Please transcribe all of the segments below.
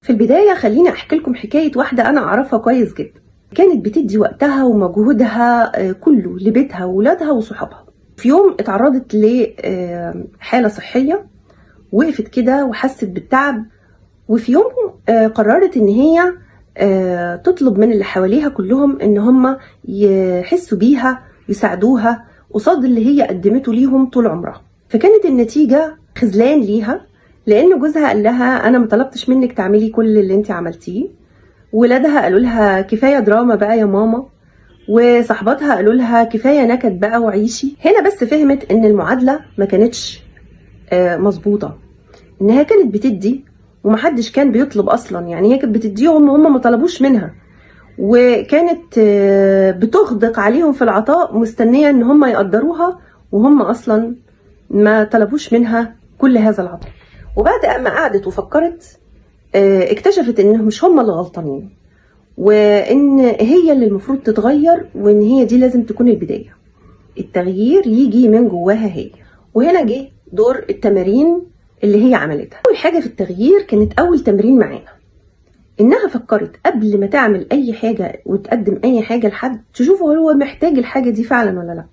في البداية خليني أحكي لكم حكاية واحدة أنا أعرفها كويس جدا. كانت بتدي وقتها ومجهودها كله لبيتها وولادها وصحابها. في يوم اتعرضت لحالة صحية، وقفت كده وحست بالتعب، وفي يوم قررت إن هي تطلب من اللي حواليها كلهم إن هم يحسوا بيها، يساعدوها قصاد اللي هي قدمته ليهم طول عمرها. فكانت النتيجة خذلان ليها، لأن جوزها قال لها أنا ما طلبتش منك تعملي كل اللي انت عملتيه، ولادها قالوا لها كفاية دراما بقى يا ماما، وصحباتها قالوا لها كفاية نكد بقى وعيشي. هنا بس فهمت إن المعادلة ما كانتش مظبوطة، إنها كانت بتدي ومحدش كان بيطلب أصلا. يعني هي كانت بتديهم وهم ما طلبوش منها، وكانت بتغدق عليهم في العطاء مستنية إن هم يقدروها، وهم أصلا ما طلبوش منها كل هذا العطاء. وبعد ما قعدت وفكرت اكتشفت ان مش هم اللي غلطانين، وان هي اللي المفروض تتغير، وان هي دي لازم تكون البداية. التغيير يجي من جواها هي. وهنا جه دور التمارين اللي هي عملتها. اول حاجة في التغيير كانت اول تمرين معانا، انها فكرت قبل ما تعمل اي حاجة وتقدم اي حاجة لحد تشوف هو محتاج الحاجة دي فعلا ولا لا.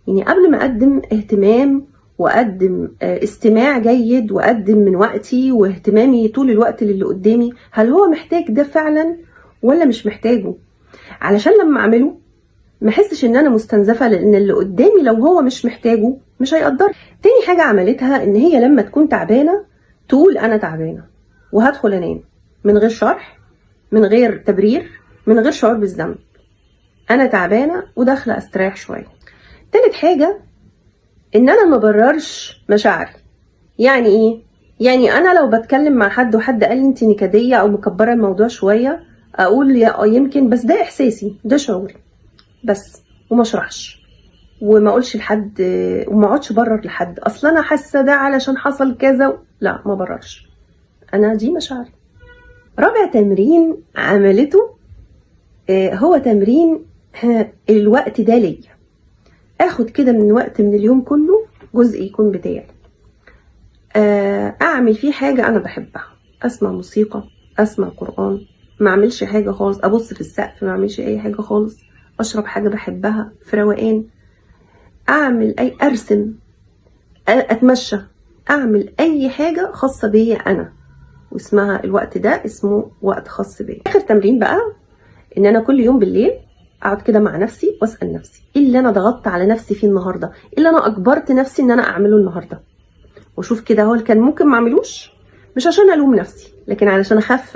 يعني قبل ما اقدم اهتمام واقدم استماع جيد واقدم من وقتي واهتمامي طول الوقت للي قدامي، هل هو محتاج ده فعلا ولا مش محتاجه؟ علشان لما اعمله ما احسش ان انا مستنزفه، لان اللي قدامي لو هو مش محتاجه مش هيقدر. تاني حاجه عملتها ان هي لما تكون تعبانه تقول انا تعبانه وهدخل انام، من غير شرح، من غير تبرير، من غير شعور بالذنب. انا تعبانه وداخله استريح شويه. تالت حاجه ان انا ما بررش مشاعري. يعني ايه؟ يعني انا لو بتكلم مع حد وحد قال لي انت نكديه او مكبره الموضوع شويه، اقول يمكن بس ده احساسي، ده شعوري بس، وما اشرحش وما اقولش لحد وما اقعدش برر لحد اصلا انا حاسه ده علشان حصل كذا. لا، ما بررش، انا دي مشاعري. رابع تمرين عملته هو تمرين الوقت ده ليا. اخد كده من وقت من اليوم كله جزء يكون بتاعي، اعمل فيه حاجة انا بحبها، اسمع موسيقى، اسمع قرآن، ما اعملش حاجة خالص، ابص في السقف، ما اعملش اي حاجة خالص، اشرب حاجة بحبها في روقان، اعمل ارسم، اتمشى، اعمل اي حاجة خاصة بيا انا، واسمها الوقت ده اسمه وقت خاص بيا. اخر تمرين بقى ان انا كل يوم بالليل اقعد كده مع نفسي واسال نفسي ايه اللي انا ضغطت على نفسي فيه النهارده، ايه اللي انا اجبرت نفسي ان انا اعمله النهارده، واشوف كده هو اللي كان ممكن ما اعملوش، مش عشان الوم نفسي لكن علشان اخفف